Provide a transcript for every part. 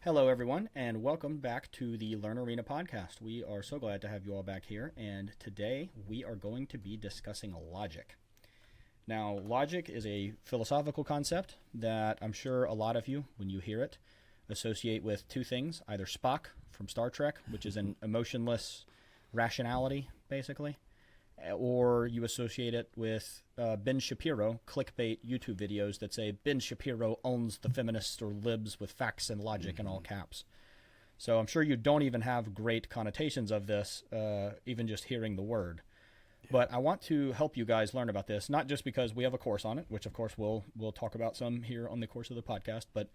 Hello, everyone, and welcome back to the Learn Arena podcast. We are so glad to have you all back here, and today we are going to be discussing logic. Now, logic is a philosophical concept that I'm sure a lot of you, when you hear it, associate with two things, either Spock from Star Trek, which is an emotionless rationality, basically, or you associate it with Ben Shapiro clickbait YouTube videos that say Ben Shapiro owns the feminists or libs with facts and logic in all caps. So I'm sure you don't even have great connotations of this, even just hearing the word. But I want to help you guys learn about this, not just because we have a course on it, which of course we'll talk about some here on the course of the podcast, but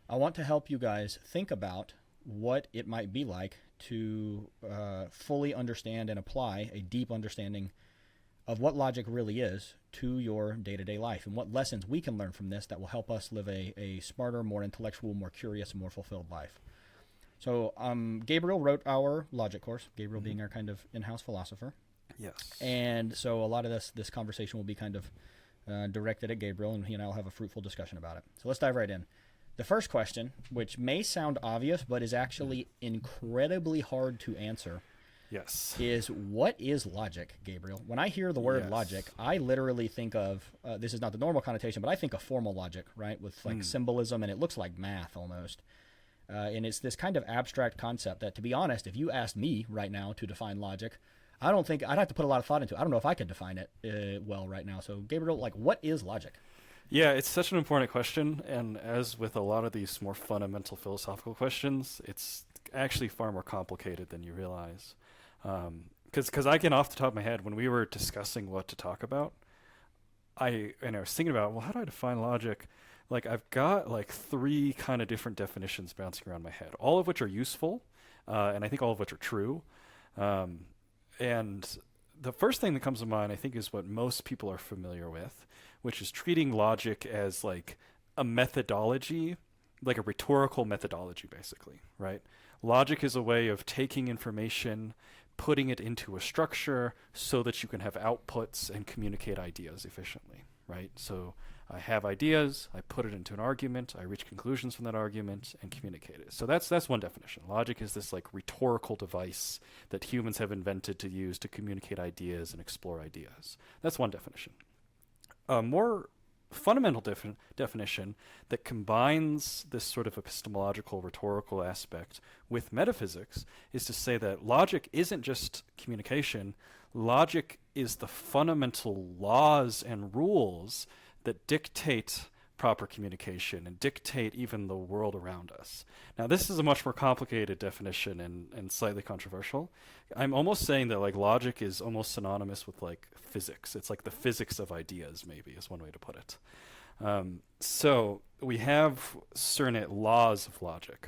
I want to help you guys think about what it might be like to fully understand and apply a deep understanding of what logic really is to your day-to-day life and what lessons we can learn from this that will help us live a smarter, more intellectual, more curious, and more fulfilled life. So Gabriel wrote our logic course, Gabriel being our kind of in-house philosopher. Yes. And so a lot of this conversation will be kind of directed at Gabriel, and he and I will have a fruitful discussion about it. So let's dive right in. The first question, which may sound obvious, but is actually incredibly hard to answer, Yes. is what is logic, Gabriel? When I hear the word logic, I literally think of, this is not the normal connotation, but I think of formal logic, right, with like symbolism, and it looks like math almost. And it's this kind of abstract concept that, to be honest, if you asked me right now to define logic, I don't think I'd have to put a lot of thought into it. I don't know if I could define it well right now. So, Gabriel, like, what is logic? Yeah, it's such an important question, and as with a lot of these more fundamental philosophical questions, it's actually far more complicated than you realize. Because I can, off the top of my head, when we were discussing what to talk about, I was thinking about, well, how do I define logic? Like, I've got like three kind of different definitions bouncing around my head, all of which are useful, and I think all of which are true. And the first thing that comes to mind, I think, is what most people are familiar with, which is treating logic as like a methodology, like a rhetorical methodology, basically, right? Logic is a way of taking information, putting it into a structure so that you can have outputs and communicate ideas efficiently, right? So I have ideas, I put it into an argument, I reach conclusions from that argument and communicate it. So that's one definition. Logic is this like rhetorical device that humans have invented to use to communicate ideas and explore ideas. That's one definition. A more fundamental definition that combines this sort of epistemological rhetorical aspect with metaphysics is to say that logic isn't just communication. Logic is the fundamental laws and rules that dictate proper communication and dictate even the world around us. Now, this is a much more complicated definition and slightly controversial. I'm almost saying that like logic is almost synonymous with like physics. It's like the physics of ideas, maybe, is one way to put it. So we have certain laws of logic,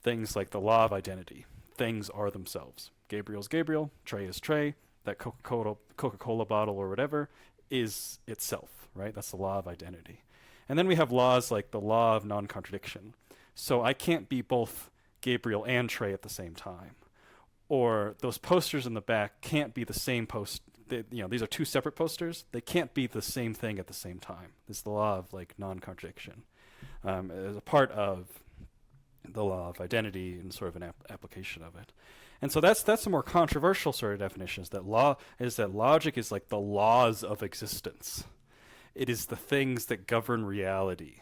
things like the law of identity. Things are themselves. Gabriel's Gabriel, Trey is Trey, that Coca-Cola bottle or whatever is itself, right? That's the law of identity. And then we have laws like the law of non-contradiction. So I can't be both Gabriel and Trey at the same time. Or those posters in the back can't be the same post. These are two separate posters. They can't be the same thing at the same time. This is the law of like non-contradiction. As a part of the law of identity and sort of an application of it. And so that's a more controversial sort of definition, is that logic is like the laws of existence. It is the things that govern reality.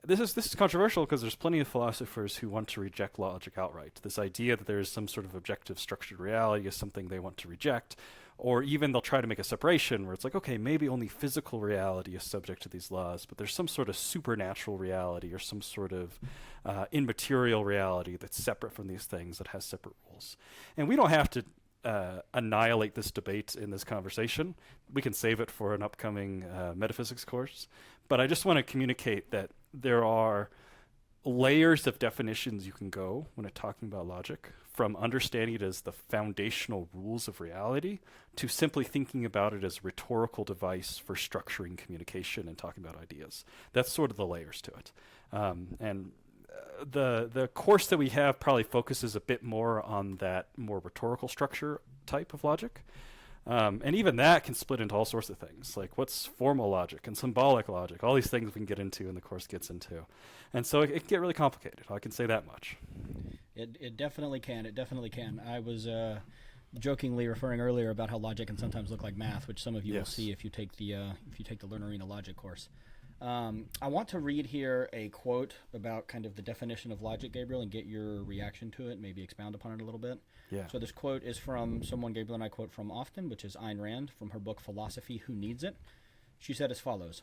This is controversial because there's plenty of philosophers who want to reject logic outright. This idea that there is some sort of objective structured reality is something they want to reject, or even they'll try to make a separation where it's like, okay, maybe only physical reality is subject to these laws, but there's some sort of supernatural reality or some sort of immaterial reality that's separate from these things that has separate rules. And we don't have to annihilate this debate in this conversation. We can save it for an upcoming metaphysics course. But I just want to communicate that there are layers of definitions you can go when talking about logic, from understanding it as the foundational rules of reality to simply thinking about it as a rhetorical device for structuring communication and talking about ideas. That's sort of the layers to it. And the course that we have probably focuses a bit more on that more rhetorical structure type of logic. And even that can split into all sorts of things, like what's formal logic and symbolic logic. All these things we can get into and the course gets into. And so it can get really complicated. I can say that much. It definitely can. It definitely can. I was jokingly referring earlier about how logic can sometimes look like math, which some of you will see if you take the Learn Arena Logic course. I want to read here a quote about kind of the definition of logic, Gabriel, and get your reaction to it, maybe expound upon it a little bit. Yeah. So this quote is from someone Gabriel and I quote from often, which is Ayn Rand from her book Philosophy, Who Needs It? She said as follows: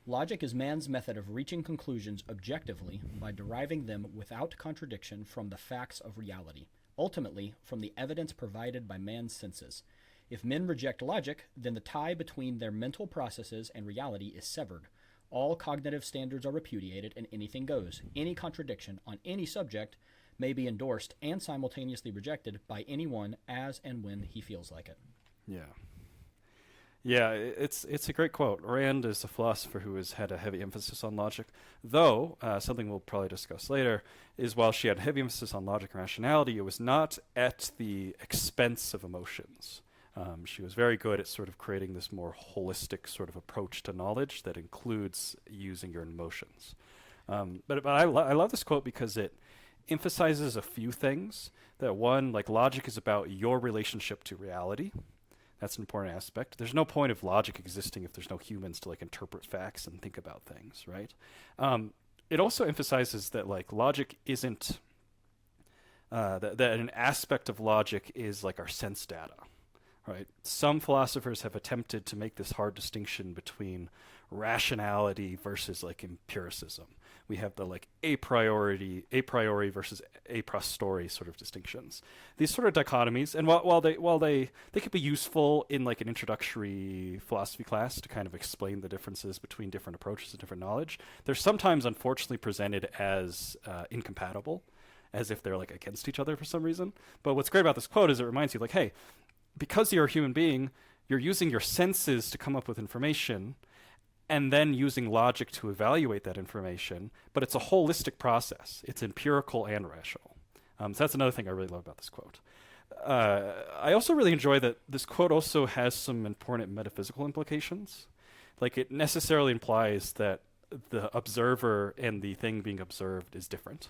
"Logic is man's method of reaching conclusions objectively by deriving them without contradiction from the facts of reality, ultimately from the evidence provided by man's senses. If men reject logic, then the tie between their mental processes and reality is severed. All cognitive standards are repudiated and anything goes. Any contradiction on any subject may be endorsed and simultaneously rejected by anyone as and when he feels like it." Yeah. Yeah, it's a great quote. Rand is a philosopher who has had a heavy emphasis on logic, though something we'll probably discuss later is while she had heavy emphasis on logic and rationality, it was not at the expense of emotions. She was very good at sort of creating this more holistic sort of approach to knowledge that includes using your emotions. But I love this quote because it emphasizes a few things. That one, like logic is about your relationship to reality. That's an important aspect. There's no point of logic existing if there's no humans to like interpret facts and think about things, right? It also emphasizes that like logic isn't that an aspect of logic is like our sense data. Right. Some philosophers have attempted to make this hard distinction between rationality versus like empiricism. We have the like a priori versus a posteriori sort of distinctions. These sort of dichotomies, and while they could be useful in like an introductory philosophy class to kind of explain the differences between different approaches and different knowledge, they're sometimes unfortunately presented as incompatible, as if they're like against each other for some reason. But what's great about this quote is it reminds you like, hey, because you're a human being, you're using your senses to come up with information and then using logic to evaluate that information, but it's a holistic process. It's empirical and rational. So that's another thing I really love about this quote. I also really enjoy that this quote also has some important metaphysical implications. Like it necessarily implies that the observer and the thing being observed is different,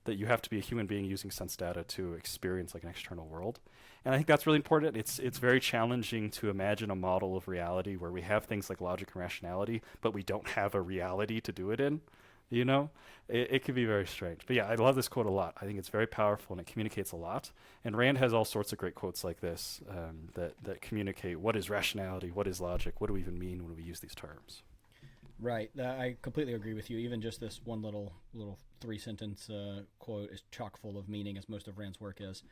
that you have to be a human being using sense data to experience like an external world. And I think that's really important. It's very challenging to imagine a model of reality where we have things like logic and rationality, but we don't have a reality to do it in. You know, it can be very strange. But yeah, I love this quote a lot. I think it's very powerful and it communicates a lot. And Rand has all sorts of great quotes like this that communicate what is rationality, what is logic, what do we even mean when we use these terms. Right. I completely agree with you. Even just this one little 3-sentence quote is chock full of meaning, as most of Rand's work is.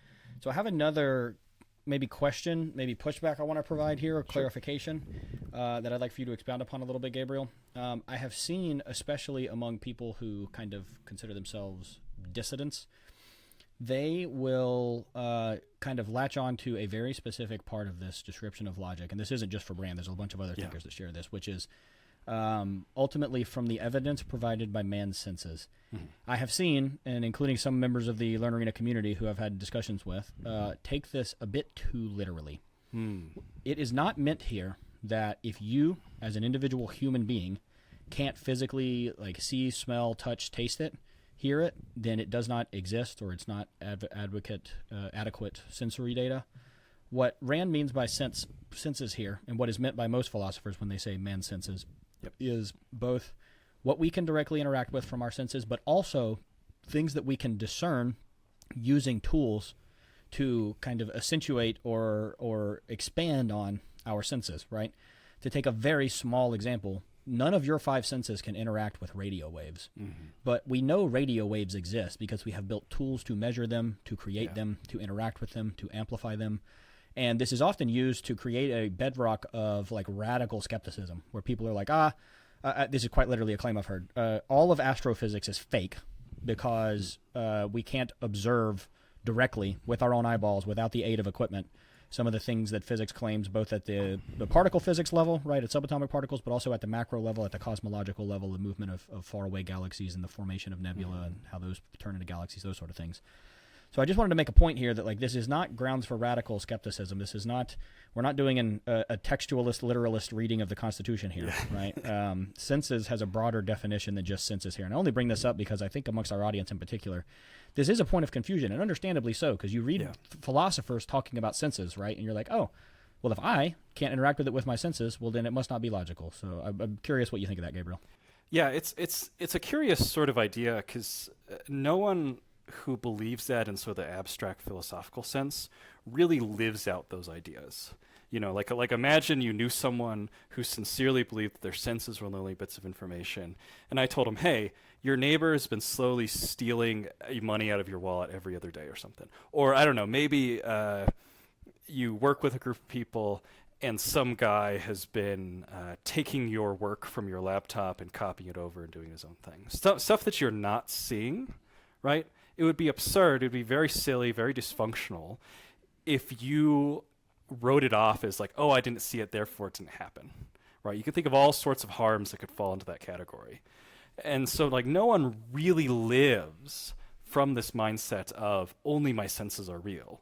So I have another maybe question, maybe pushback I want to provide here, or clarification that I'd like for you to expound upon a little bit, Gabriel. I have seen, especially among people who kind of consider themselves dissidents, they will kind of latch on to a very specific part of this description of logic. And this isn't just for Rand. There's a bunch of other thinkers that share this, which is ultimately from the evidence provided by man's senses. Mm-hmm. I have seen, and including some members of the Learn Arena community who I've had discussions with, take this a bit too literally. It is not meant here that if you, as an individual human being, can't physically like see, smell, touch, taste it, hear it, then it does not exist, or it's not adequate sensory data. What Rand means by senses here, and what is meant by most philosophers when they say man's senses, is both what we can directly interact with from our senses, but also things that we can discern using tools to kind of accentuate or expand on our senses, right? To take a very small example, none of your 5 senses can interact with radio waves. Mm-hmm. But we know radio waves exist because we have built tools to measure them, to create them, to interact with them, to amplify them. And this is often used to create a bedrock of like radical skepticism, where people are like, this is quite literally a claim I've heard. All of astrophysics is fake because we can't observe directly with our own eyeballs without the aid of equipment some of the things that physics claims, both at the particle physics level, right, at subatomic particles, but also at the macro level, at the cosmological level, the movement of faraway galaxies and the formation of nebula and how those turn into galaxies, those sort of things. So I just wanted to make a point here that like this is not grounds for radical skepticism. This is not, we're not doing a textualist, literalist reading of the Constitution here, right? Senses has a broader definition than just senses here. And I only bring this up because I think amongst our audience in particular, this is a point of confusion, and understandably so, because you read philosophers talking about senses, right? And you're like, oh, well, if I can't interact with it with my senses, well, then it must not be logical. So I'm curious what you think of that, Gabriel. Yeah, it's a curious sort of idea, because no one who believes that in sort of the abstract philosophical sense really lives out those ideas. You know, like imagine you knew someone who sincerely believed that their senses were only bits of information, and I told him, hey, your neighbor has been slowly stealing money out of your wallet every other day or something. Or I don't know, maybe you work with a group of people and some guy has been taking your work from your laptop and copying it over and doing his own thing. Stuff that you're not seeing, right? It would be absurd. It would be very silly, very dysfunctional if you wrote it off as like, oh, I didn't see it, therefore it didn't happen, right? You can think of all sorts of harms that could fall into that category. And so like no one really lives from this mindset of only my senses are real.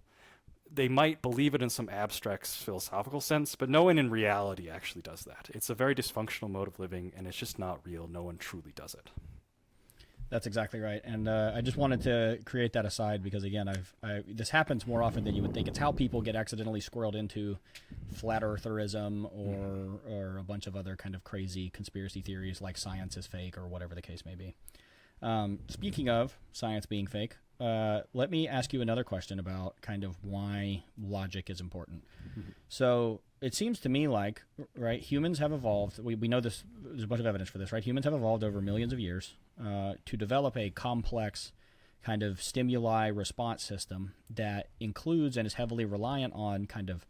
They might believe it in some abstract philosophical sense, but no one in reality actually does that. It's a very dysfunctional mode of living, and it's just not real. No one truly does it. That's exactly right. And I just wanted to create that aside because, again, this happens more often than you would think. It's how people get accidentally squirreled into flat eartherism or a bunch of other kind of crazy conspiracy theories like science is fake or whatever the case may be. Speaking of science being fake, let me ask you another question about kind of why logic is important. Mm-hmm. So it seems to me like, right, humans have evolved. We know this, there's a bunch of evidence for this, right? Humans have evolved over millions of years to develop a complex kind of stimuli response system that includes and is heavily reliant on kind of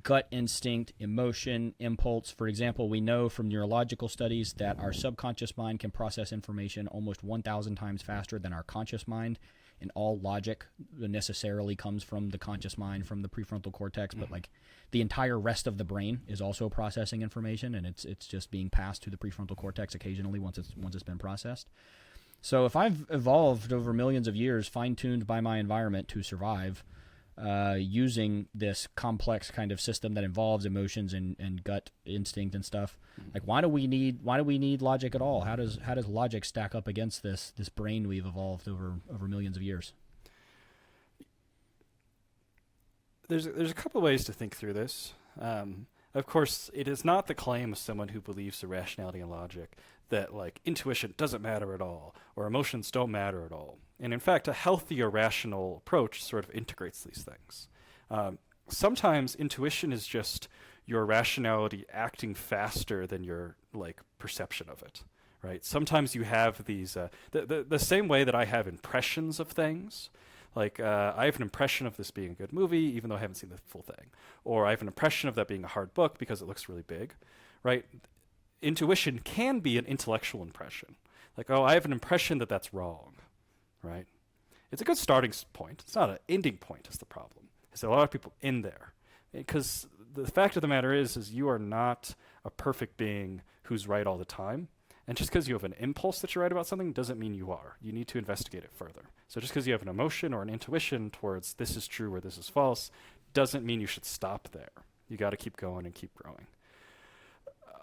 gut instinct, emotion, impulse. For example, we know from neurological studies that our subconscious mind can process information almost 1,000 times faster than our conscious mind. And all logic necessarily comes from the conscious mind, from the prefrontal cortex, but like the entire rest of the brain is also processing information, and it's just being passed to the prefrontal cortex occasionally once it's been processed. So if I've evolved over millions of years, fine-tuned by my environment to survive, using this complex kind of system that involves emotions and gut instinct and stuff, like why do we need logic at all? How does logic stack up against this brain we've evolved over millions of years? There's a couple of ways to think through this. Of course, it is not the claim of someone who believes in rationality and logic that like intuition doesn't matter at all or emotions don't matter at all. And in fact, a healthier rational approach sort of integrates these things. Sometimes intuition is just your rationality acting faster than your like perception of it, right? Sometimes you have these, the same way that I have impressions of things. Like I have an impression of this being a good movie, even though I haven't seen the full thing. Or I have an impression of that being a hard book because it looks really big, right? Intuition can be an intellectual impression. Like, oh, I have an impression that that's wrong, right? It's a good starting point. It's not an ending point is the problem. There's a lot of people in there. Because the fact of the matter is you are not a perfect being who's right all the time. And just because you have an impulse that you're right about something doesn't mean you are. You need to investigate it further. So just because you have an emotion or an intuition towards this is true or this is false doesn't mean you should stop there. You got to keep going and keep growing.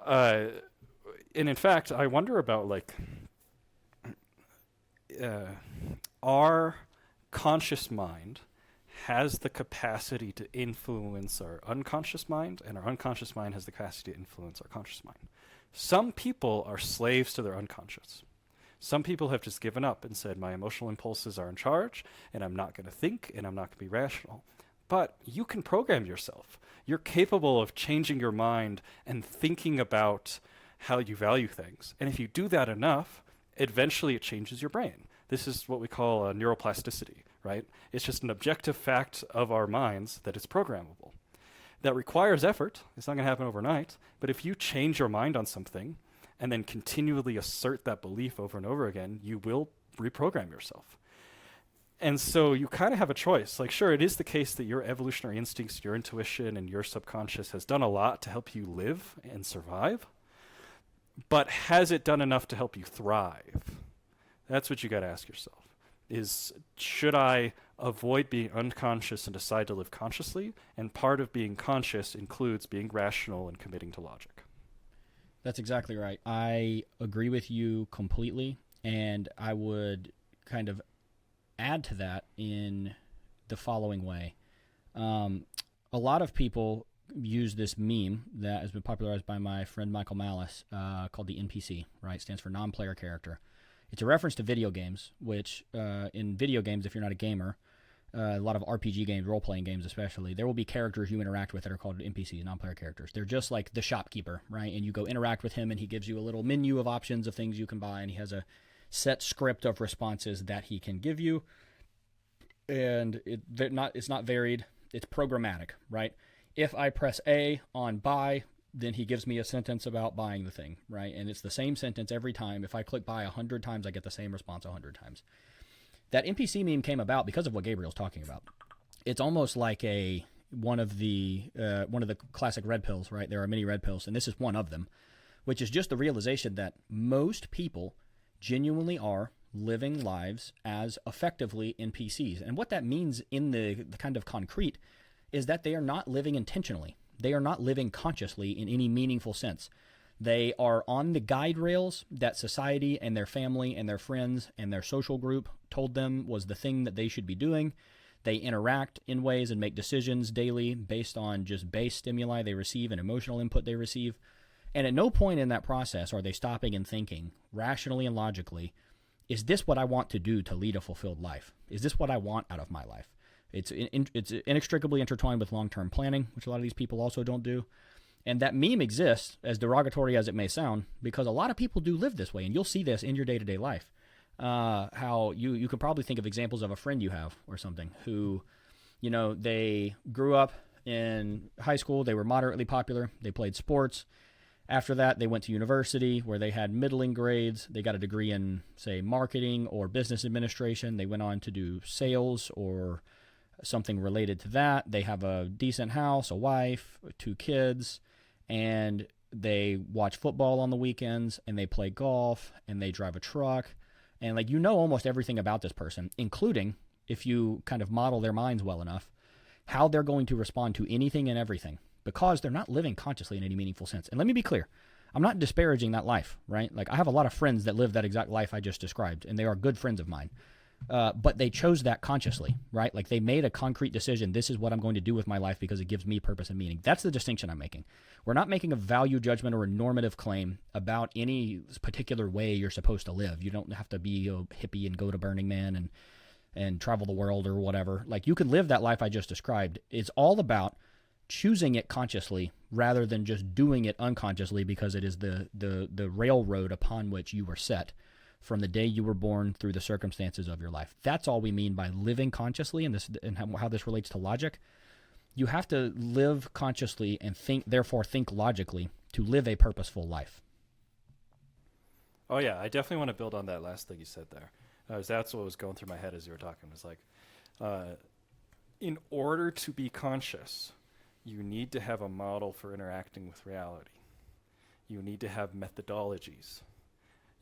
And in fact, I wonder about like our conscious mind has the capacity to influence our unconscious mind, and our unconscious mind has the capacity to influence our conscious mind. Some people are slaves to their unconscious. Some people have just given up and said, my emotional impulses are in charge, and I'm not going to think, and I'm not going to be rational. But you can program yourself. You're capable of changing your mind and thinking about how you value things. And if you do that enough, eventually it changes your brain. This is what we call neuroplasticity, right? It's just an objective fact of our minds that it's programmable. That requires effort. It's not going to happen overnight. But if you change your mind on something and then continually assert that belief over and over again, you will reprogram yourself. And so you kind of have a choice. Like, sure, it is the case that your evolutionary instincts, your intuition, and your subconscious has done a lot to help you live and survive. But has it done enough to help you thrive? That's what you got to ask yourself. is, should I avoid being unconscious and decide to live consciously? And part of being conscious includes being rational and committing to logic. That's exactly right. I agree with you completely, and I would kind of add to that in the following way. A lot of people use this meme that has been popularized by my friend Michael Malice called the NPC, right? It stands for non-player character. It's a reference to video games, which in video games, if you're not a gamer, a lot of RPG games, role-playing games especially, there will be characters you interact with that are called NPCs, non-player characters. They're just like the shopkeeper, right? And you go interact with him, and he gives you a little menu of options of things you can buy, and he has a set script of responses that he can give you. And it's not varied. It's programmatic, right? If I press A on buy, then he gives me a sentence about buying the thing, right? And it's the same sentence every time. If I click buy 100 times, I get the same response 100 times. That NPC meme came about because of what Gabriel's talking about. It's almost like one of the classic red pills, right? There are many red pills, and this is one of them, which is just the realization that most people genuinely are living lives as effectively NPCs. And what that means in the kind of concrete is that they are not living intentionally. They are not living consciously in any meaningful sense. They are on the guide rails that society and their family and their friends and their social group told them was the thing that they should be doing. They interact in ways and make decisions daily based on just base stimuli they receive and emotional input they receive. And at no point in that process are they stopping and thinking rationally and logically, is this what I want to do to lead a fulfilled life? Is this what I want out of my life? It's inextricably intertwined with long-term planning, which a lot of these people also don't do. And that meme exists, as derogatory as it may sound, because a lot of people do live this way, and you'll see this in your day-to-day life. How you can probably think of examples of a friend you have or something who, they grew up in high school, they were moderately popular, they played sports. After that, they went to university where they had middling grades. They got a degree in, say, marketing or business administration. They went on to do sales or something related to that. They have a decent house, a wife, 2 kids, and they watch football on the weekends, and they play golf, and they drive a truck. And almost everything about this person, including, if you kind of model their minds well enough, how they're going to respond to anything and everything, because they're not living consciously in any meaningful sense. And let me be clear, I'm not disparaging that life, right? I have a lot of friends that live that exact life I just described, and they are good friends of mine. But they chose that consciously, right? They made a concrete decision. This is what I'm going to do with my life because it gives me purpose and meaning. That's the distinction I'm making. We're not making a value judgment or a normative claim about any particular way you're supposed to live. You don't have to be a hippie and go to Burning Man and travel the world or whatever. You can live that life I just described. It's all about choosing it consciously rather than just doing it unconsciously because it is the railroad upon which you were set from the day you were born through the circumstances of your life. That's all we mean by living consciously, and how this relates to logic. You have to live consciously and therefore think logically to live a purposeful life. Oh yeah, I definitely want to build on that last thing you said there. That's what was going through my head as you were talking. It was in order to be conscious, you need to have a model for interacting with reality. You need to have methodologies.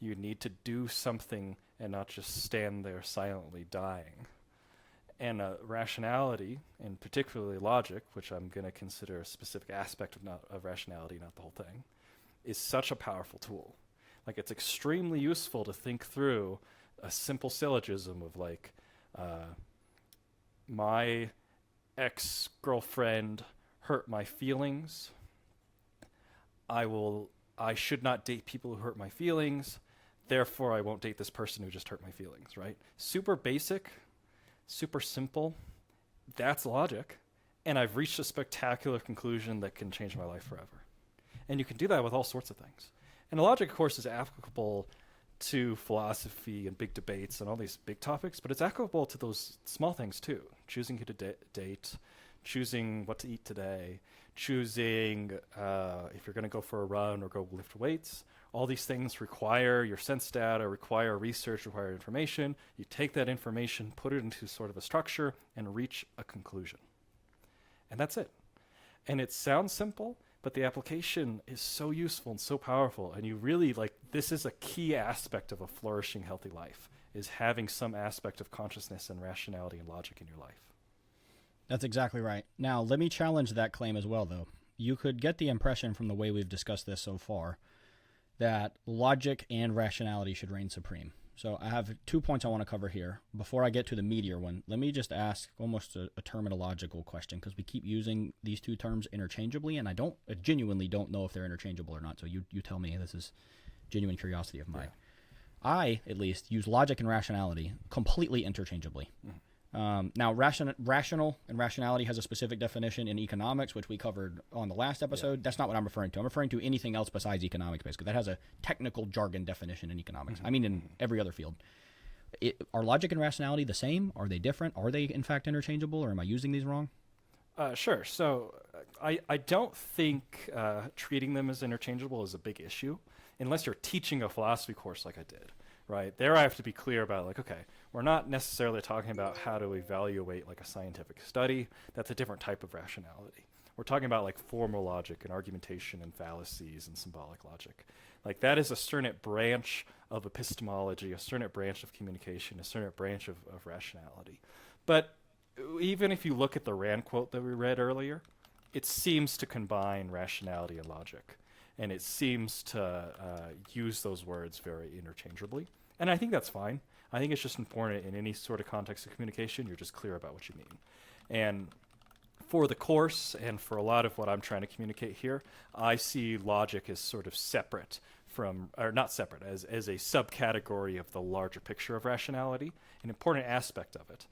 You need to do something and not just stand there silently dying. And rationality, and particularly logic, which I'm going to consider a specific aspect of rationality, not the whole thing, is such a powerful tool. It's extremely useful to think through a simple syllogism of my ex-girlfriend hurt my feelings. I should not date people who hurt my feelings. Therefore, I won't date this person who just hurt my feelings, right? Super basic, super simple. That's logic. And I've reached a spectacular conclusion that can change my life forever. And you can do that with all sorts of things. And logic, of course, is applicable to philosophy and big debates and all these big topics, but it's applicable to those small things too. Choosing who to date, choosing what to eat today, choosing if you're going to go for a run or go lift weights. All these things require your sense data, require research, require information. You take that information, put it into sort of a structure, and reach a conclusion. And that's it. And it sounds simple, but the application is so useful and so powerful. And you really, this is a key aspect of a flourishing, healthy life. is having some aspect of consciousness and rationality and logic in your life. That's exactly right. Now, let me challenge that claim as well, though. You could get the impression from the way we've discussed this so far that logic and rationality should reign supreme. So I have 2 points I want to cover here. Before I get to the meatier one, let me just ask almost a terminological question, because we keep using these two terms interchangeably, and I genuinely don't know if they're interchangeable or not. So you tell me. This is genuine curiosity of mine. Yeah. I, at least, use logic and rationality completely interchangeably. Mm-hmm. Now, rational and rationality has a specific definition in economics, which we covered on the last episode. Yeah. That's not what I'm referring to. I'm referring to anything else besides economics, basically. That has a technical jargon definition in economics. Mm-hmm. I mean, in every other field. Are logic and rationality the same? Are they different? Are they, in fact, interchangeable, or am I using these wrong? Sure. So I don't think treating them as interchangeable is a big issue, unless you're teaching a philosophy course like I did. Right there, I have to be clear about, like, okay, we're not necessarily talking about how to evaluate like a scientific study. That's a different type of rationality. We're talking about like formal logic and argumentation and fallacies and symbolic logic. Like that is a certain branch of epistemology, a certain branch of communication, a certain branch of rationality. But even if you look at the Rand quote that we read earlier, it seems to combine rationality and logic. And it seems to use those words very interchangeably. And I think that's fine. I think it's just important in any sort of context of communication, you're just clear about what you mean. And for the course and for a lot of what I'm trying to communicate here, I see logic as sort of separate from, or not separate, as a subcategory of the larger picture of rationality, an important aspect of it.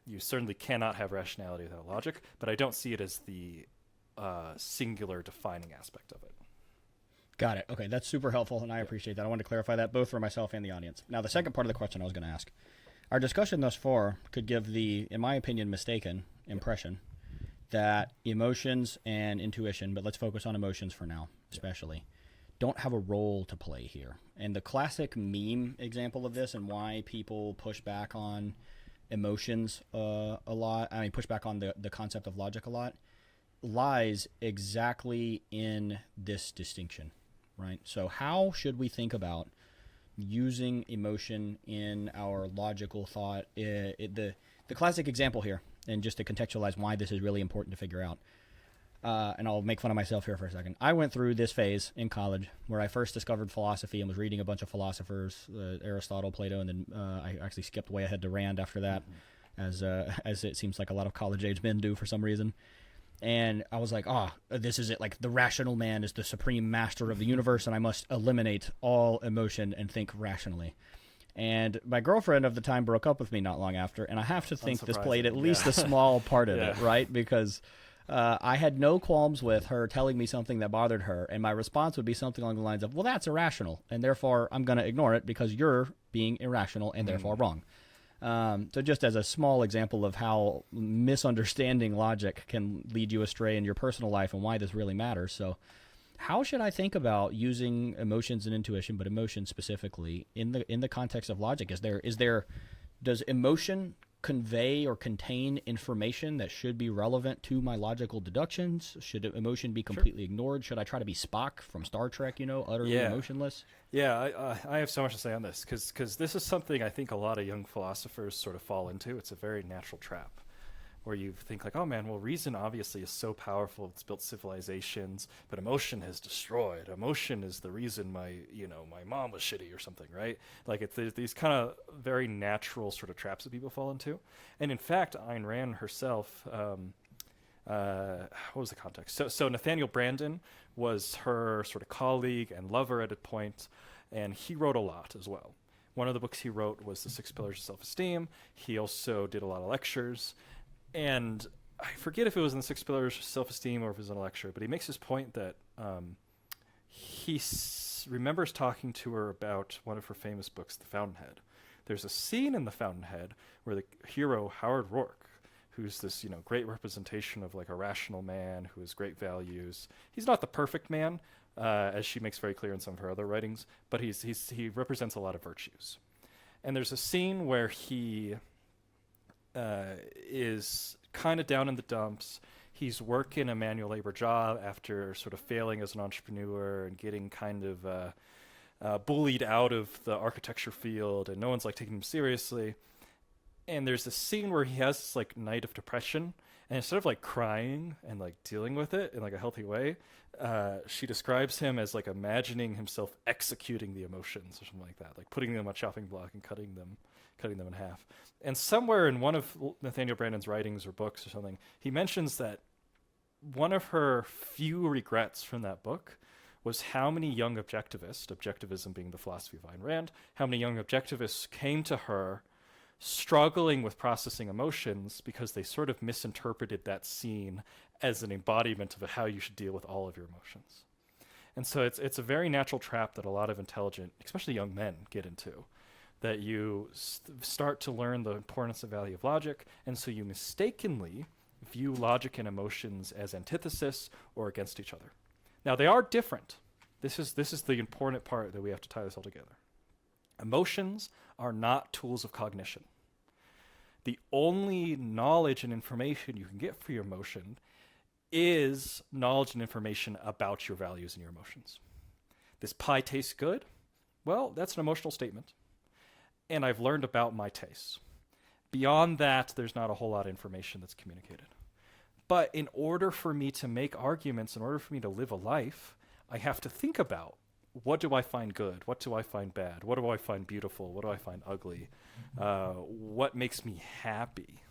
You certainly cannot have rationality without logic, but I don't see it as the singular defining aspect of it. Got it. Okay, that's super helpful, and I appreciate that. I wanted to clarify that both for myself and the audience. Now, the second part of the question I was going to ask. Our discussion thus far could give the, in my opinion, mistaken impression that emotions and intuition, but let's focus on emotions for now, especially, don't have a role to play here. And the classic meme example of this and why people push back on emotions a lot, I mean, push back on the concept of logic a lot, lies exactly in this distinction, right? So how should we think about using emotion in our logical thought? The classic example here, and just to contextualize why this is really important to figure out, and I'll make fun of myself here for a second. I went through this phase in college where I first discovered philosophy and was reading a bunch of philosophers, Aristotle, Plato, and then I actually skipped way ahead to Rand after that, as it seems like a lot of college-age men do for some reason. And I was like, this is it. Like, the rational man is the supreme master of the universe, and I must eliminate all emotion and think rationally. And my girlfriend of the time broke up with me not long after, and I have to think this played at least a small part of it, right? Because I had no qualms with her telling me something that bothered her, and my response would be something along the lines of, well, that's irrational, and therefore I'm going to ignore it because you're being irrational and therefore wrong. So just as a small example of how misunderstanding logic can lead you astray in your personal life and why this really matters. So how should I think about using emotions and intuition, but emotion specifically in the context of logic? Does emotion convey or contain information that should be relevant to my logical deductions? Should emotion be completely ignored? Should I try to be Spock from Star Trek, utterly emotionless? Yeah, I have so much to say on this because this is something I think a lot of young philosophers sort of fall into. It's a very natural trap where you think like, oh man, well, reason obviously is so powerful. It's built civilizations, but emotion has destroyed. Emotion is the reason my mom was shitty or something, right? Like there's these kind of very natural sort of traps that people fall into. And in fact, Ayn Rand herself, what was the context? So Nathaniel Branden was her sort of colleague and lover at a point, and he wrote a lot as well. One of the books he wrote was The 6 Pillars of Self-Esteem. He also did a lot of lectures. And I forget if it was in the 6 Pillars of Self-Esteem or if it was in a lecture, but he makes this point that he remembers talking to her about one of her famous books, The Fountainhead. There's a scene in The Fountainhead where the hero, Howard Rourke, who's this, great representation of like a rational man who has great values. He's not the perfect man, as she makes very clear in some of her other writings, but he represents a lot of virtues. And there's a scene where he is kind of down in the dumps. He's working a manual labor job after sort of failing as an entrepreneur and getting kind of bullied out of the architecture field, and no one's like taking him seriously. And there's this scene where he has this like night of depression, and instead of like crying and like dealing with it in like a healthy way, she describes him as like imagining himself executing the emotions or something like that, like putting them on a chopping block and cutting them in half. And somewhere in one of Nathaniel Brandon's writings or books or something, he mentions that one of her few regrets from that book was how many young objectivists, objectivism being the philosophy of Ayn Rand, how many young objectivists came to her struggling with processing emotions because they sort of misinterpreted that scene as an embodiment of how you should deal with all of your emotions. And so it's a very natural trap that a lot of intelligent, especially young men, get into, that you start to learn the importance and value of logic, and so you mistakenly view logic and emotions as antithesis or against each other. Now, they are different. This is the important part that we have to tie this all together. Emotions are not tools of cognition. The only knowledge and information you can get for your emotion is knowledge and information about your values and your emotions. This pie tastes good? Well, that's an emotional statement. And I've learned about my tastes. Beyond that, there's not a whole lot of information that's communicated. But in order for me to make arguments, in order for me to live a life, I have to think about, what do I find good? What do I find bad? What do I find beautiful? What do I find ugly? What makes me happy?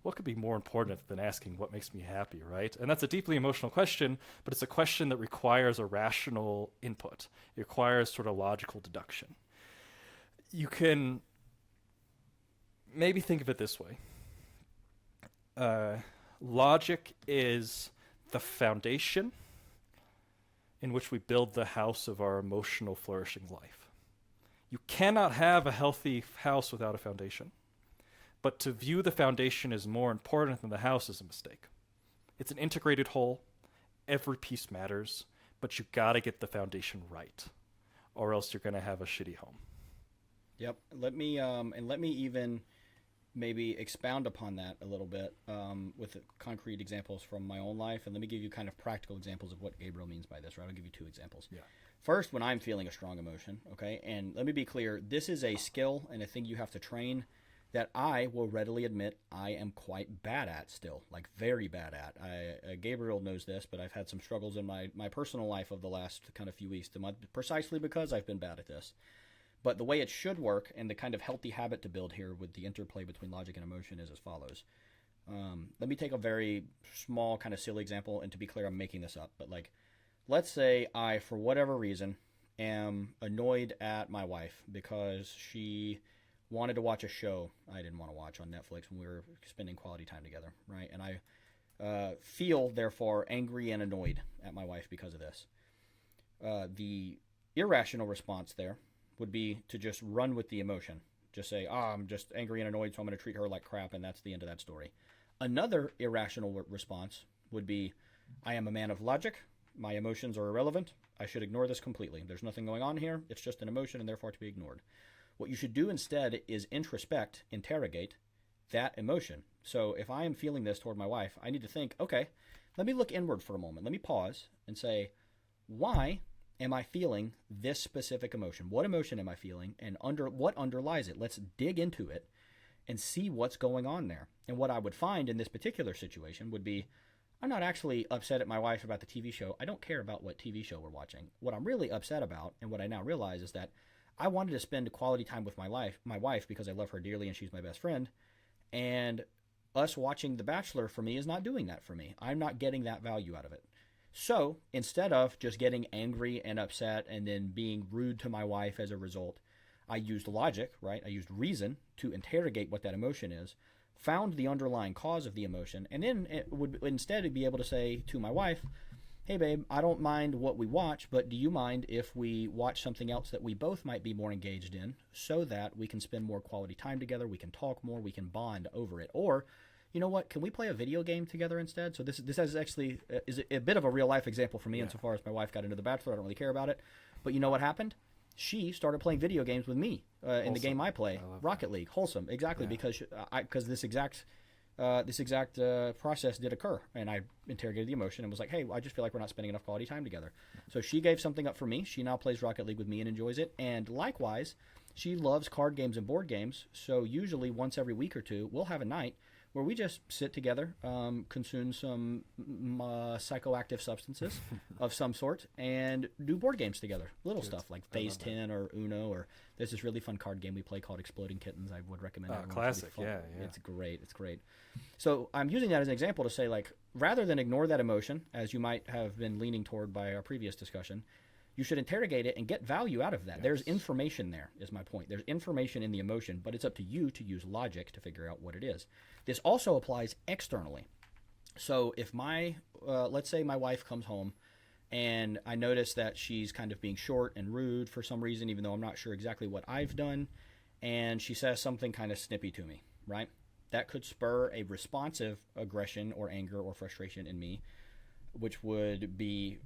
What could be more important than asking what makes me happy, right? And that's a deeply emotional question, but it's a question that requires a rational input. It requires sort of logical deduction. You can maybe think of it this way. Logic is the foundation in which we build the house of our emotional flourishing life. You cannot have a healthy house without a foundation. But to view the foundation as more important than the house is a mistake. It's an integrated whole. Every piece matters, but you gotta get the foundation right, or else you're gonna have a shitty home. Yep. Let me even maybe expound upon that a little bit with concrete examples from my own life, and let me give you kind of practical examples of what Gabriel means by this, right? I'll give you two examples. Yeah. First, when I'm feeling a strong emotion, okay? And let me be clear, this is a skill and a thing you have to train that I will readily admit I am quite bad at still, like very bad at. Gabriel knows this, but I've had some struggles in my personal life of the last kind of few weeks to month, precisely because I've been bad at this. But the way it should work and the kind of healthy habit to build here with the interplay between logic and emotion is as follows. Let me take a very small kind of silly example, and to be clear, I'm making this up. But like, let's say I, for whatever reason, am annoyed at my wife because she wanted to watch a show I didn't want to watch on Netflix when we were spending quality time together, right? And I feel, therefore, angry and annoyed at my wife because of this. The irrational response there would be to just run with the emotion. Just say, I'm just angry and annoyed, so I'm going to treat her like crap, and that's the end of that story. Another irrational response would be, I am a man of logic. My emotions are irrelevant. I should ignore this completely. There's nothing going on here. It's just an emotion and therefore to be ignored. What you should do instead is introspect, interrogate that emotion. So if I am feeling this toward my wife, I need to think, okay, let me look inward for a moment. Let me pause and say, why am I feeling this specific emotion? What emotion am I feeling, and what underlies it? Let's dig into it and see what's going on there. And what I would find in this particular situation would be, I'm not actually upset at my wife about the TV show. I don't care about what TV show we're watching. What I'm really upset about, and what I now realize, is that I wanted to spend quality time with my wife because I love her dearly and she's my best friend. And us watching The Bachelor for me is not doing that for me. I'm not getting that value out of it. So instead of just getting angry and upset and then being rude to my wife as a result, I used logic, right? I used reason to interrogate what that emotion is, found the underlying cause of the emotion, and then it would instead be able to say to my wife, hey babe, I don't mind what we watch, but do you mind if we watch something else that we both might be more engaged in so that we can spend more quality time together, we can talk more, we can bond over it? Or, you know what, can we play a video game together instead? So this is actually is a bit of a real life example for me insofar as my wife got into The Bachelor. I don't really care about it. But you know what happened? She started playing video games with me in the game I play, Rocket League. Wholesome, exactly, because this exact this exact process did occur. And I interrogated the emotion and was like, hey, I just feel like we're not spending enough quality time together. So she gave something up for me. She now plays Rocket League with me and enjoys it. And likewise, she loves card games and board games. So usually once every week or two, we'll have a night where we just sit together, consume some psychoactive substances of some sort, and do board games together. Little stuff like Phase 10 or Uno, or there's this really fun card game we play called Exploding Kittens. I would recommend it. Classic, really yeah. It's great. So I'm using that as an example to say, like, rather than ignore that emotion, as you might have been leaning toward by our previous discussion, you should interrogate it and get value out of that. Yes. There's information there, is my point. There's information in the emotion, but it's up to you to use logic to figure out what it is. This also applies externally. So if let's say my wife comes home and I notice that she's kind of being short and rude for some reason, even though I'm not sure exactly what I've done, and she says something kind of snippy to me, right? That could spur a responsive aggression or anger or frustration in me, which would be,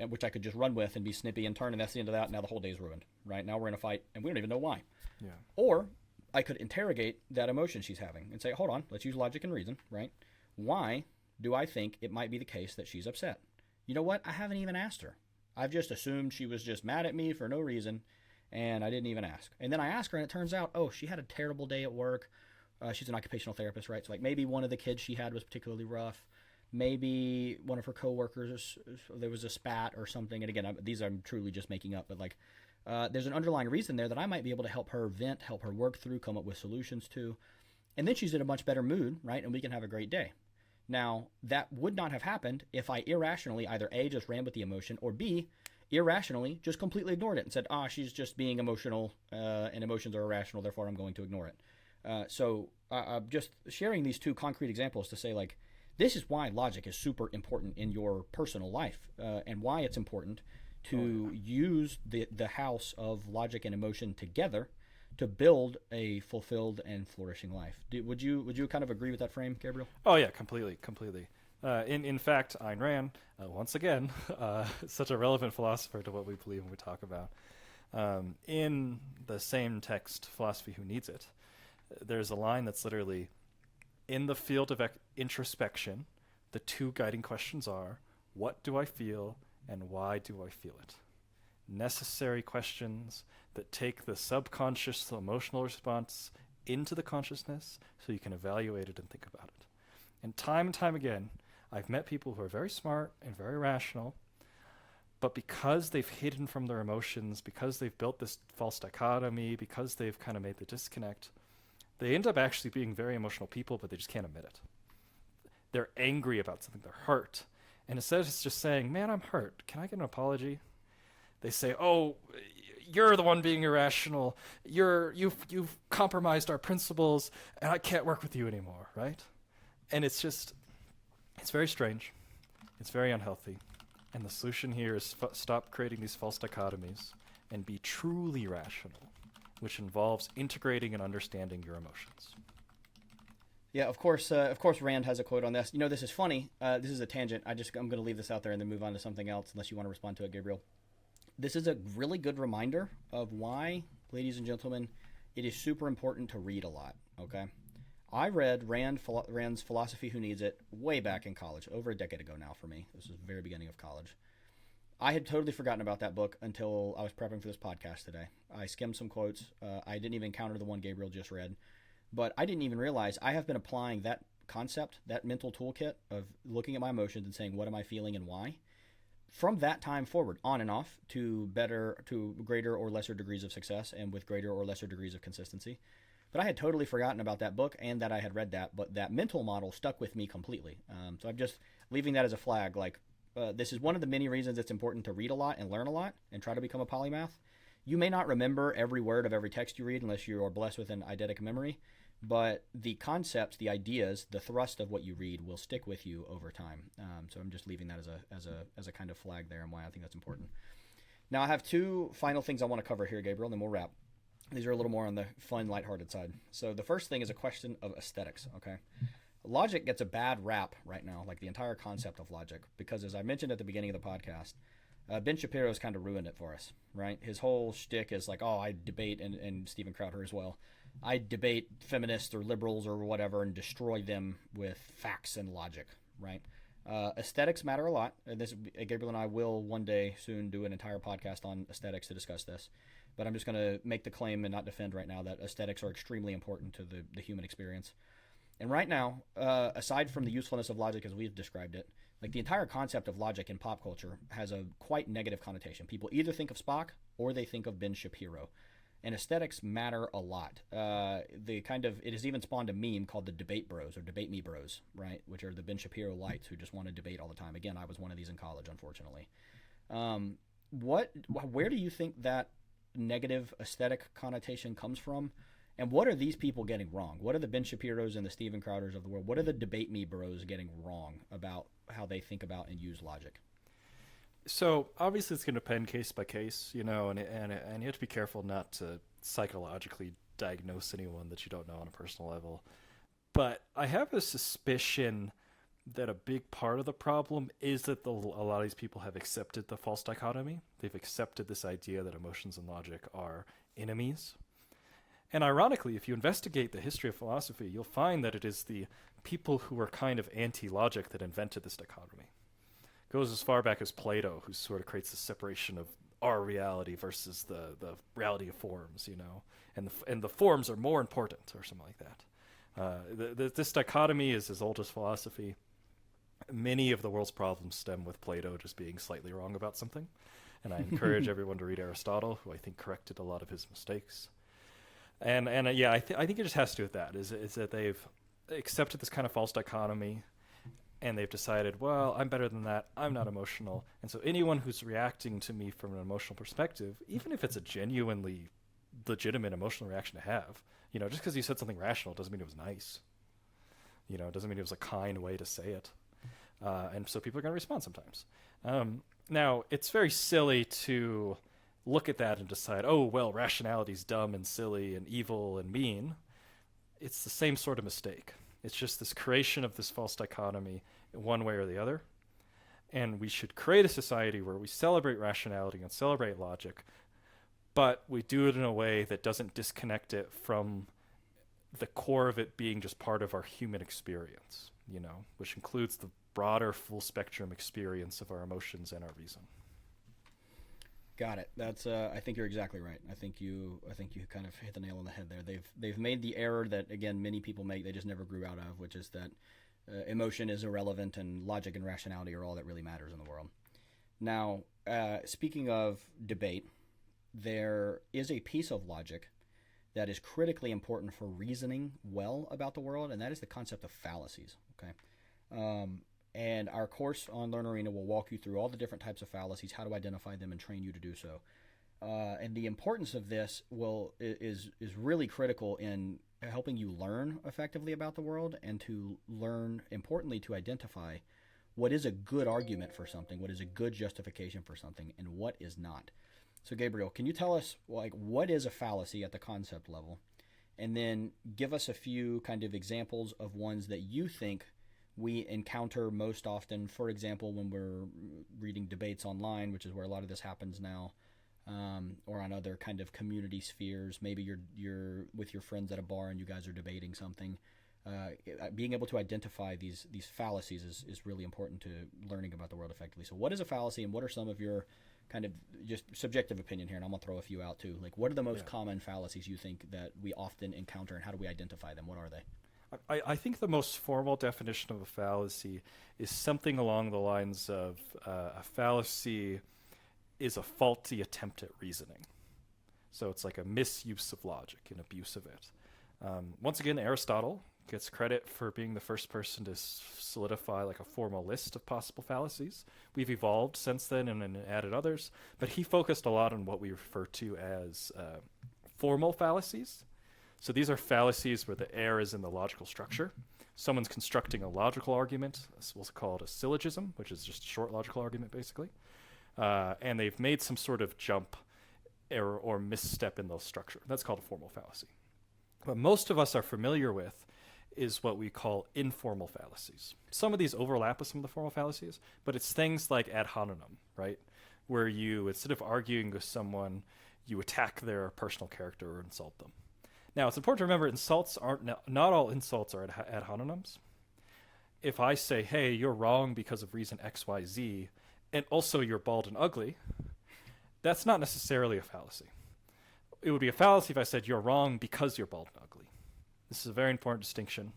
which I could just run with and be snippy and turn, and that's the end of that. Now the whole day's ruined, right? Now we're in a fight, and we don't even know why. Yeah. Or I could interrogate that emotion she's having and say, hold on, let's use logic and reason, right? Why do I think it might be the case that she's upset? You know what? I haven't even asked her. I've just assumed she was just mad at me for no reason, and I didn't even ask. And then I ask her, and it turns out, oh, she had a terrible day at work. She's an occupational therapist, right? So like maybe one of the kids she had was particularly rough. Maybe one of her coworkers, there was a spat or something. And again, these I'm truly just making up, but like there's an underlying reason there that I might be able to help her vent, help her work through, come up with solutions to. And then she's in a much better mood, right? And we can have a great day. Now, that would not have happened if I irrationally either A, just ran with the emotion, or B, irrationally just completely ignored it and said, she's just being emotional, and emotions are irrational, therefore I'm going to ignore it. So I'm just sharing these two concrete examples to say, like, this is why logic is super important in your personal life, and why it's important to use the house of logic and emotion together to build a fulfilled and flourishing life. Would you kind of agree with that frame, Gabriel? Oh yeah, completely. In fact, Ayn Rand, once again, such a relevant philosopher to what we believe when we talk about. In the same text, Philosophy Who Needs It, there's a line that's literally, in the field of introspection, the two guiding questions are, what do I feel and why do I feel it? Necessary questions that take the subconscious emotional response into the consciousness so you can evaluate it and think about it. And time again, I've met people who are very smart and very rational, but because they've hidden from their emotions, because they've built this false dichotomy, because they've kind of made the disconnect, they end up actually being very emotional people, but they just can't admit it. They're angry about something, they're hurt. And instead of just saying, man, I'm hurt, can I get an apology? They say, oh, you're the one being irrational. You've compromised our principles, and I can't work with you anymore, right? And it's very strange. It's very unhealthy. And the solution here is stop creating these false dichotomies and be truly rational, which involves integrating and understanding your emotions. Yeah, of course, Rand has a quote on this. You know, this is funny. This is a tangent. I'm going to leave this out there and then move on to something else, unless you want to respond to it, Gabriel. This is a really good reminder of why, ladies and gentlemen, it is super important to read a lot, okay? I read Rand's Philosophy Who Needs It way back in college, over a decade ago now for me. This was the very beginning of college. I had totally forgotten about that book until I was prepping for this podcast today. I skimmed some quotes. I didn't even encounter the one Gabriel just read. But I didn't even realize I have been applying that concept, that mental toolkit of looking at my emotions and saying, what am I feeling and why? From that time forward, on and off, to greater or lesser degrees of success and with greater or lesser degrees of consistency. But I had totally forgotten about that book and that I had read that, but that mental model stuck with me completely. So I'm just leaving that as a flag. Like, this is one of the many reasons it's important to read a lot and learn a lot and try to become a polymath. You may not remember every word of every text you read unless you are blessed with an eidetic memory, but the concepts, the ideas, the thrust of what you read will stick with you over time. So I'm just leaving that as a kind of flag there and why I think that's important. Now I have two final things I want to cover here, Gabriel, and then we'll wrap. These are a little more on the fun, lighthearted side. So the first thing is a question of aesthetics, okay? Logic gets a bad rap right now, like the entire concept of logic, because as I mentioned at the beginning of the podcast, Ben Shapiro's kind of ruined it for us, right? His whole shtick is like, oh, I debate, and Steven Crowder as well, I debate feminists or liberals or whatever and destroy them with facts and logic, right? Aesthetics matter a lot. Gabriel and I will one day soon do an entire podcast on aesthetics to discuss this. But I'm just going to make the claim and not defend right now that aesthetics are extremely important to the human experience. And right now, aside from the usefulness of logic as we've described it, like the entire concept of logic in pop culture has a quite negative connotation. People either think of Spock or they think of Ben Shapiro. And aesthetics matter a lot. It has even spawned a meme called the debate bros or debate me bros, right? Which are the Ben Shapiro lights who just want to debate all the time. Again, I was one of these in college, unfortunately. Where do you think that negative aesthetic connotation comes from? And what are these people getting wrong? What are the Ben Shapiros and the Steven Crowders of the world? What are the debate me bros getting wrong about how they think about and use logic? So obviously it's going to depend case by case, and you have to be careful not to psychologically diagnose anyone that you don't know on a personal level. But I have a suspicion that a big part of the problem is that a lot of these people have accepted the false dichotomy. They've accepted this idea that emotions and logic are enemies. And ironically, if you investigate the history of philosophy, you'll find that it is the people who are kind of anti-logic that invented this dichotomy. It goes as far back as Plato, who sort of creates the separation of our reality versus the reality of forms, and the forms are more important, or something like that. This dichotomy is as old as philosophy. Many of the world's problems stem with Plato just being slightly wrong about something. And I encourage everyone to read Aristotle, who I think corrected a lot of his mistakes. I think it just has to do with that, is that they've accepted this kind of false dichotomy, and they've decided, well, I'm better than that, I'm not emotional, and so anyone who's reacting to me from an emotional perspective, even if it's a genuinely legitimate emotional reaction to have, just because you said something rational doesn't mean it was nice. It doesn't mean it was a kind way to say it. And so people are going to respond sometimes. Now, it's very silly to look at that and decide, oh, well, rationality's dumb and silly and evil and mean. It's the same sort of mistake. It's just this creation of this false dichotomy one way or the other. And we should create a society where we celebrate rationality and celebrate logic, but we do it in a way that doesn't disconnect it from the core of it being just part of our human experience, which includes the broader full spectrum experience of our emotions and our reason. Got it. That's. I think you're exactly right. I think you kind of hit the nail on the head there. They've made the error that again many people make. They just never grew out of, which is that emotion is irrelevant and logic and rationality are all that really matters in the world. Now, speaking of debate, there is a piece of logic that is critically important for reasoning well about the world, and that is the concept of fallacies. Okay. And our course on Learn Arena will walk you through all the different types of fallacies, how to identify them, and train you to do so. And the importance of this is really critical in helping you learn effectively about the world and to learn, importantly, to identify what is a good argument for something, what is a good justification for something, and what is not. So, Gabriel, can you tell us what is a fallacy at the concept level, and then give us a few kind of examples of ones that you think we encounter most often, for example, when we're reading debates online, which is where a lot of this happens now, or on other kind of community spheres. Maybe you're with your friends at a bar and you guys are debating something. Being able to identify these fallacies is really important to learning about the world effectively. So what is a fallacy, and what are some of your kind of just subjective opinion here? And I'm going to throw a few out too. Like, what are the most common fallacies you think that we often encounter, and how do we identify them? What are they? I think the most formal definition of a fallacy is something along the lines of a fallacy is a faulty attempt at reasoning. So it's like a misuse of logic, an abuse of it. Once again, Aristotle gets credit for being the first person to solidify like a formal list of possible fallacies. We've evolved since then and added others, but he focused a lot on what we refer to as formal fallacies. So these are fallacies where the error is in the logical structure. Someone's constructing a logical argument. We'll call it a syllogism, which is just a short logical argument, basically. And they've made some sort of jump, error, or misstep in the structure. That's called a formal fallacy. What most of us are familiar with is what we call informal fallacies. Some of these overlap with some of the formal fallacies, but it's things like ad hominem, right? Where you, instead of arguing with someone, you attack their personal character or insult them. Now, it's important to remember insults aren't, not all insults are ad hominems. If I say, hey, you're wrong because of reason X, Y, Z, and also you're bald and ugly, that's not necessarily a fallacy. It would be a fallacy if I said you're wrong because you're bald and ugly. This is a very important distinction.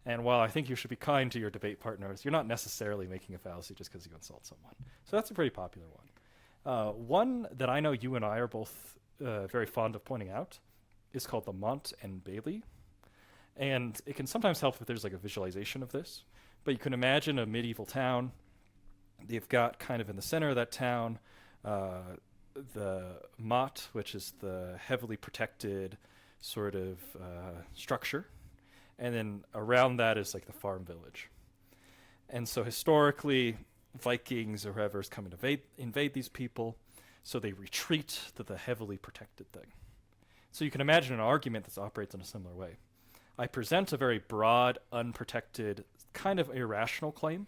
And while I think you should be kind to your debate partners, you're not necessarily making a fallacy just because you insult someone. So that's a pretty popular one. One that I know you and I are both very fond of pointing out is called the Mont and Bailey. And it can sometimes help if there's like a visualization of this. But you can imagine a medieval town. They've got kind of in the center of that town the motte, which is the heavily protected sort of structure. And then around that is like the farm village. And so historically, Vikings or whoever is coming to invade these people, so they retreat to the heavily protected thing. So you can imagine an argument that operates in a similar way. I present a very broad, unprotected, kind of irrational claim,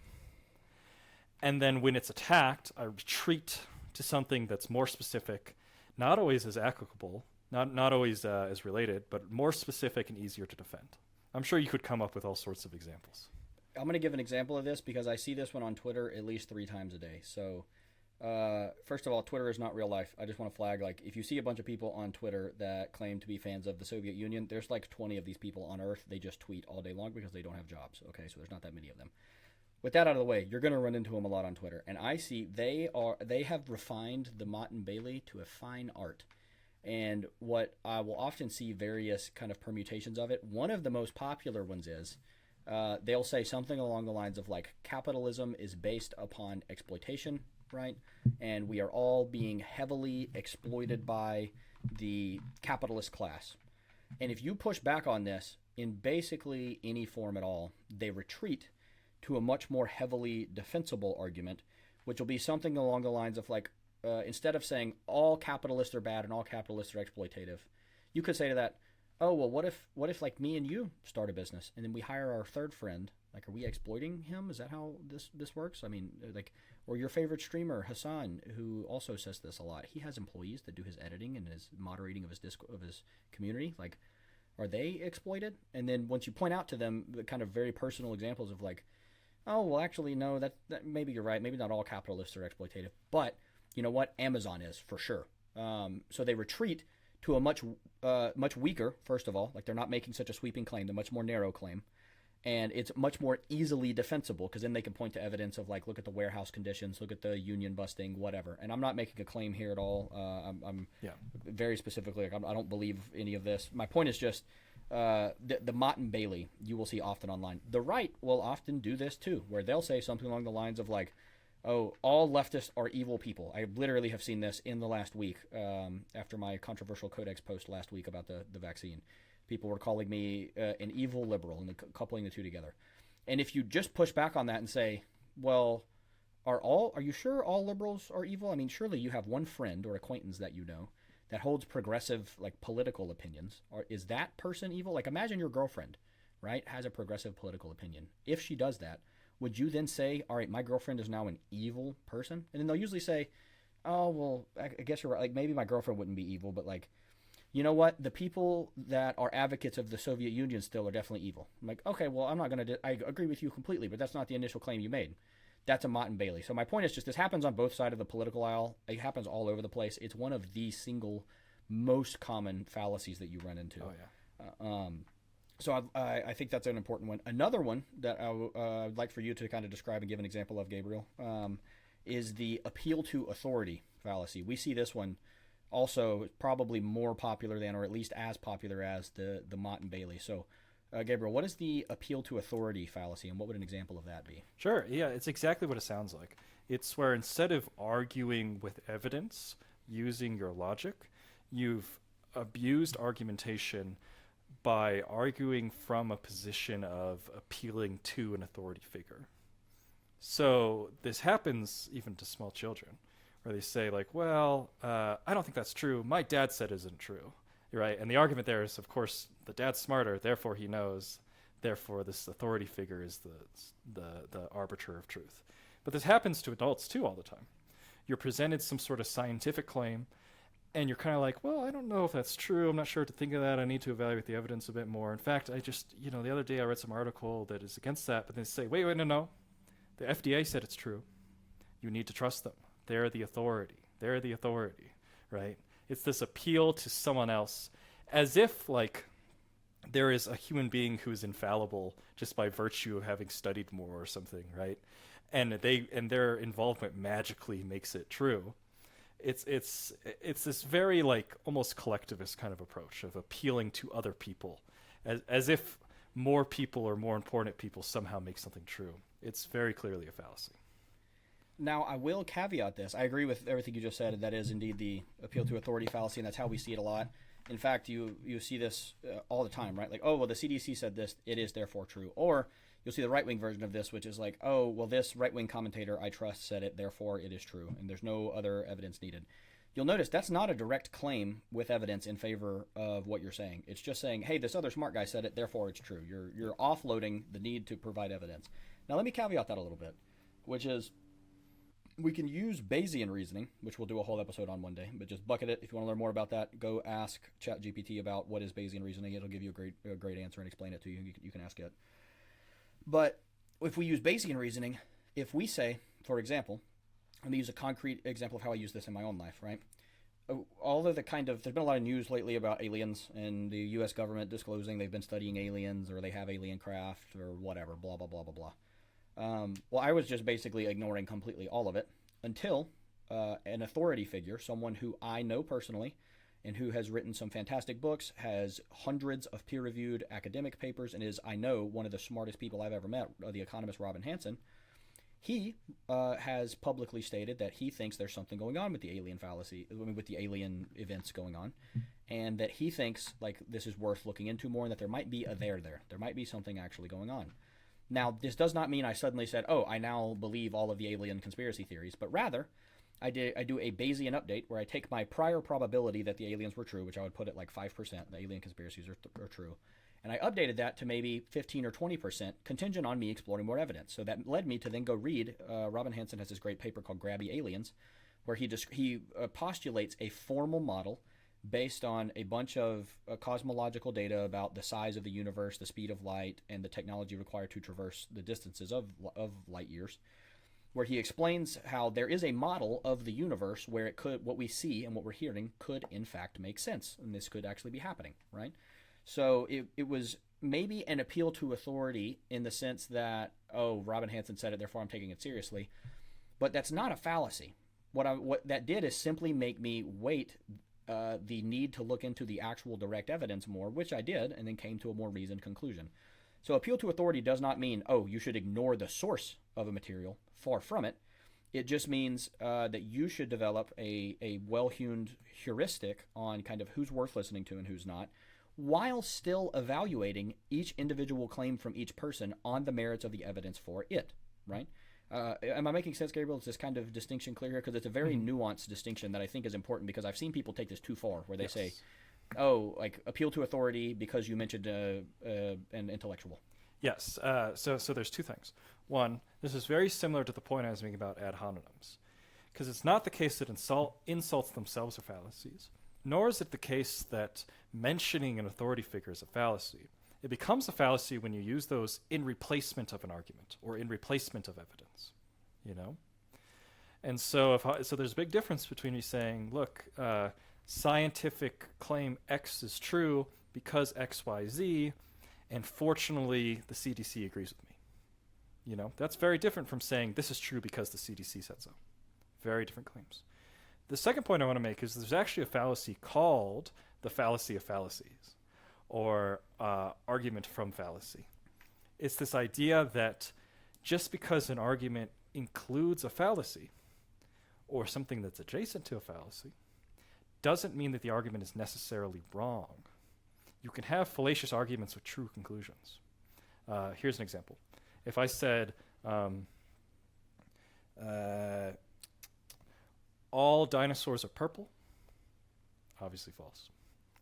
and then when it's attacked, I retreat to something that's more specific, not always as applicable, not always as related, but more specific and easier to defend. I'm sure you could come up with all sorts of examples. I'm going to give an example of this because I see this one on Twitter at least 3 times a day. So, first of all, Twitter is not real life. I just want to flag, like, if you see a bunch of people on Twitter that claim to be fans of the Soviet Union, there's like 20 of these people on Earth. They just tweet all day long because they don't have jobs. Okay, so there's not that many of them. With that out of the way, you're going to run into them a lot on Twitter. And I see they have refined the Mott and Bailey to a fine art. And what I will often see various kind of permutations of it. One of the most popular ones is they'll say something along the lines of like capitalism is based upon exploitation, right? And we are all being heavily exploited by the capitalist class. And if you push back on this in basically any form at all, they retreat to a much more heavily defensible argument, which will be something along the lines of like, instead of saying all capitalists are bad and all capitalists are exploitative, you could say to that, oh, well, what if like me and you start a business and then we hire our third friend? Like, are we exploiting him? Is that how this works? I mean, like, or your favorite streamer, Hassan, who also says this a lot. He has employees that do his editing and his moderating of his community. Like, are they exploited? And then once you point out to them the kind of very personal examples of like, oh, well, actually, no, that maybe you're right. Maybe not all capitalists are exploitative, but you know what? Amazon is for sure. So they retreat to a much weaker, first of all, like they're not making such a sweeping claim, they're much more narrow claim. And it's much more easily defensible because then they can point to evidence of like, look at the warehouse conditions, look at the union busting, whatever. And I'm not making a claim here at all. I'm very specifically, like, I don't believe any of this. My point is just the Mott and Bailey you will see often online. The right will often do this too, where they'll say something along the lines of like, oh, all leftists are evil people. I literally have seen this in the last week after my controversial Codex post last week about the vaccine. People were calling me an evil liberal and coupling the two together. And if you just push back on that and say, well, are you sure all liberals are evil? I mean, surely you have one friend or acquaintance that you know that holds progressive like political opinions. Or is that person evil? Like, imagine your girlfriend, right, has a progressive political opinion. If she does that, would you then say, all right, my girlfriend is now an evil person? And then they'll usually say, oh, well, I guess you're right. Like, maybe my girlfriend wouldn't be evil, but like, you know what? The people that are advocates of the Soviet Union still are definitely evil. I'm like, okay, well, I'm not going to, I agree with you completely, but that's not the initial claim you made. That's a Mott and Bailey. So my point is just this happens on both sides of the political aisle. It happens all over the place. It's one of the single most common fallacies that you run into. Oh, yeah. So I think that's an important one. Another one that I'd like for you to kind of describe and give an example of, Gabriel, is the appeal to authority fallacy. We see this one also probably more popular than, or at least as popular as, the Mott and Bailey. So, Gabriel, what is the appeal to authority fallacy, and what would an example of that be? Sure, yeah, it's exactly what it sounds like. It's where instead of arguing with evidence using your logic, you've abused argumentation by arguing from a position of appealing to an authority figure. So this happens even to small children, where they say like, well, I don't think that's true. My dad said it isn't true, right? And the argument there is, of course, the dad's smarter, therefore he knows, therefore this authority figure is the arbiter of truth. But this happens to adults too all the time. You're presented some sort of scientific claim, and you're kind of like, well, I don't know if that's true. I'm not sure what to think of that. I need to evaluate the evidence a bit more. In fact, I just, the other day I read some article that is against that, but they say, wait, no. The FDA said it's true. You need to trust them. They're the authority. Right? It's this appeal to someone else as if, like, there is a human being who is infallible just by virtue of having studied more or something, right? And their involvement magically makes it true. It's this very, like, almost collectivist kind of approach of appealing to other people as if more people or more important people somehow make something true. It's very clearly a fallacy. Now, I will caveat this. I agree with everything you just said. That is indeed the appeal to authority fallacy, and that's how we see it a lot. In fact, you see this all the time, right? Like, oh, well, the CDC said this, it is therefore true. Or you'll see the right-wing version of this, which is like, oh, well, this right-wing commentator I trust said it, therefore it is true, and there's no other evidence needed. You'll notice that's not a direct claim with evidence in favor of what you're saying. It's just saying, hey, this other smart guy said it, therefore it's true. You're offloading the need to provide evidence. Now, let me caveat that a little bit, which is we can use Bayesian reasoning, which we'll do a whole episode on one day, but just bucket it. If you want to learn more about that, go ask ChatGPT about what is Bayesian reasoning. It'll give you a great answer and explain it to you. You can ask it. But if we use Bayesian reasoning, if we say, for example, let me use a concrete example of how I use this in my own life, right? All of the there's been a lot of news lately about aliens and the U.S. government disclosing they've been studying aliens or they have alien craft or whatever, blah, blah, blah, blah, blah. Well, I was just basically ignoring completely all of it until an authority figure, someone who I know personally and who has written some fantastic books, has hundreds of peer-reviewed academic papers, and is, I know, one of the smartest people I've ever met, the economist Robin Hanson. He has publicly stated that he thinks there's something going on with the alien fallacy, with the alien events going on, and that he thinks like this is worth looking into more, and that there might be a there. There might be something actually going on. Now, this does not mean I suddenly said, oh, I now believe all of the alien conspiracy theories, but rather, I do a Bayesian update where I take my prior probability that the aliens were true, which I would put at like 5%, the alien conspiracies are true, and I updated that to maybe 15 or 20%, contingent on me exploring more evidence. So that led me to then go read, Robin Hanson has this great paper called Grabby Aliens, where he postulates a formal model based on a bunch of cosmological data about the size of the universe, the speed of light, and the technology required to traverse the distances of light years, where he explains how there is a model of the universe where what we see and what we're hearing could in fact make sense, and this could actually be happening, right? So it was maybe an appeal to authority in the sense that, oh, Robin Hanson said it, therefore I'm taking it seriously, but that's not a fallacy. What that did is simply make me weight the need to look into the actual direct evidence more, which I did, and then came to a more reasoned conclusion. So appeal to authority does not mean, oh, you should ignore the source of a material. Far from it. It just means that you should develop a well-hewn heuristic on kind of who's worth listening to and who's not, while still evaluating each individual claim from each person on the merits of the evidence for it, right? Am I making sense, Gabriel? Is this kind of distinction clear here? Because it's a very nuanced distinction that I think is important, because I've seen people take this too far, where they say, oh, like appeal to authority because you mentioned an intellectual. Yes. So there's two things. One, this is very similar to the point I was making about ad hominems, because it's not the case that insults themselves are fallacies, nor is it the case that mentioning an authority figure is a fallacy. It becomes a fallacy when you use those in replacement of an argument or in replacement of evidence, And so so there's a big difference between you saying, look, scientific claim X is true because X, Y, Z, and fortunately the CDC agrees with me. That's very different from saying this is true because the CDC said so. Very different claims. The second point I want to make is there's actually a fallacy called the fallacy of fallacies, or argument from fallacy. It's this idea that just because an argument includes a fallacy or something that's adjacent to a fallacy doesn't mean that the argument is necessarily wrong. You can have fallacious arguments with true conclusions. Here's an example. If I said all dinosaurs are purple, obviously false.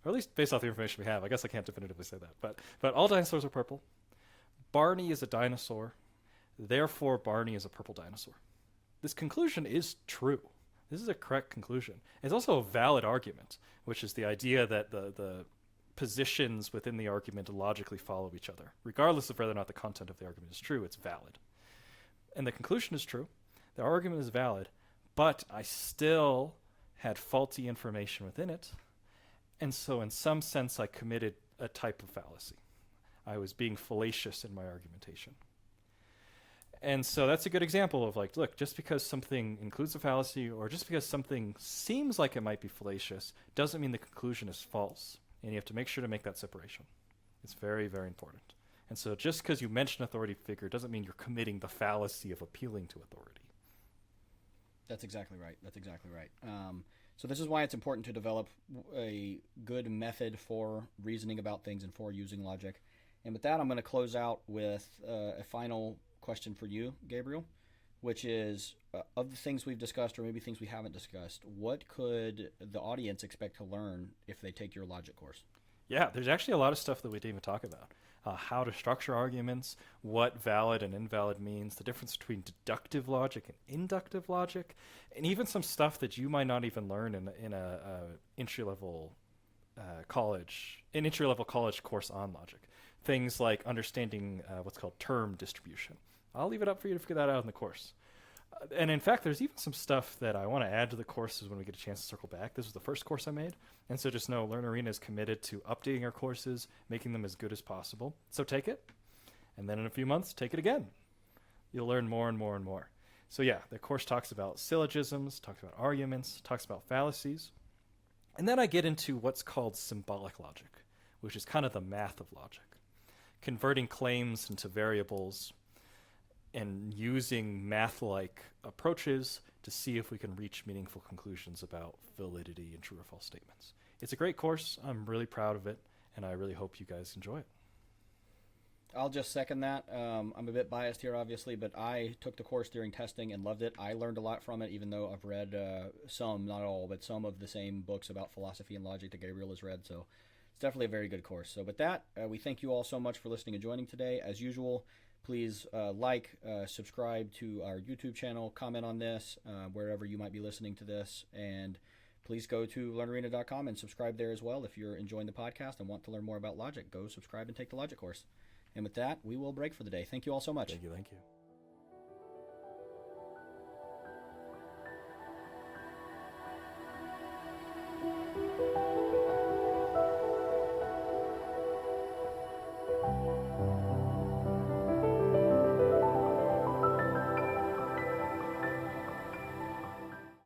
Or at least based off the information we have. I guess I can't definitively say that. But all dinosaurs are purple. Barney is a dinosaur. Therefore, Barney is a purple dinosaur. This conclusion is true. This is a correct conclusion. It's also a valid argument, which is the idea that the positions within the argument logically follow each other. Regardless of whether or not the content of the argument is true, it's valid. And the conclusion is true. The argument is valid, but I still had faulty information within it. And so in some sense, I committed a type of fallacy. I was being fallacious in my argumentation. And so that's a good example of like, look, just because something includes a fallacy or just because something seems like it might be fallacious doesn't mean the conclusion is false. And you have to make sure to make that separation. It's very, very important. And so just because you mention authority figure doesn't mean you're committing the fallacy of appealing to authority. That's exactly right. So this is why it's important to develop a good method for reasoning about things and for using logic. And with that, I'm going to close out with a final question for you, Gabriel, which is, of the things we've discussed or maybe things we haven't discussed, what could the audience expect to learn if they take your logic course? Yeah, there's actually a lot of stuff that we didn't even talk about. How to structure arguments, what valid and invalid means, the difference between deductive logic and inductive logic, and even some stuff that you might not even learn in a entry-level college course on logic. Things like understanding what's called term distribution. I'll leave it up for you to figure that out in the course. And in fact, there's even some stuff that I want to add to the courses when we get a chance to circle back. This was the first course I made. And so just know Learn Arena is committed to updating our courses, making them as good as possible. So take it. And then in a few months, take it again. You'll learn more and more and more. So yeah, the course talks about syllogisms, talks about arguments, talks about fallacies. And then I get into what's called symbolic logic, which is kind of the math of logic. Converting claims into variables and using math-like approaches to see if we can reach meaningful conclusions about validity and true or false statements. It's a great course. I'm really proud of it, and I really hope you guys enjoy it. I'll just second that. I'm a bit biased here, obviously, but I took the course during testing and loved it. I learned a lot from it, even though I've read some, not all, but some of the same books about philosophy and logic that Gabriel has read, so it's definitely a very good course. So with that, we thank you all so much for listening and joining today. As usual, please subscribe to our YouTube channel, comment on this, wherever you might be listening to this, and please go to learnarena.com and subscribe there as well. If you're enjoying the podcast and want to learn more about logic, go subscribe and take the logic course. And with that, we will break for the day. Thank you all so much. Thank you.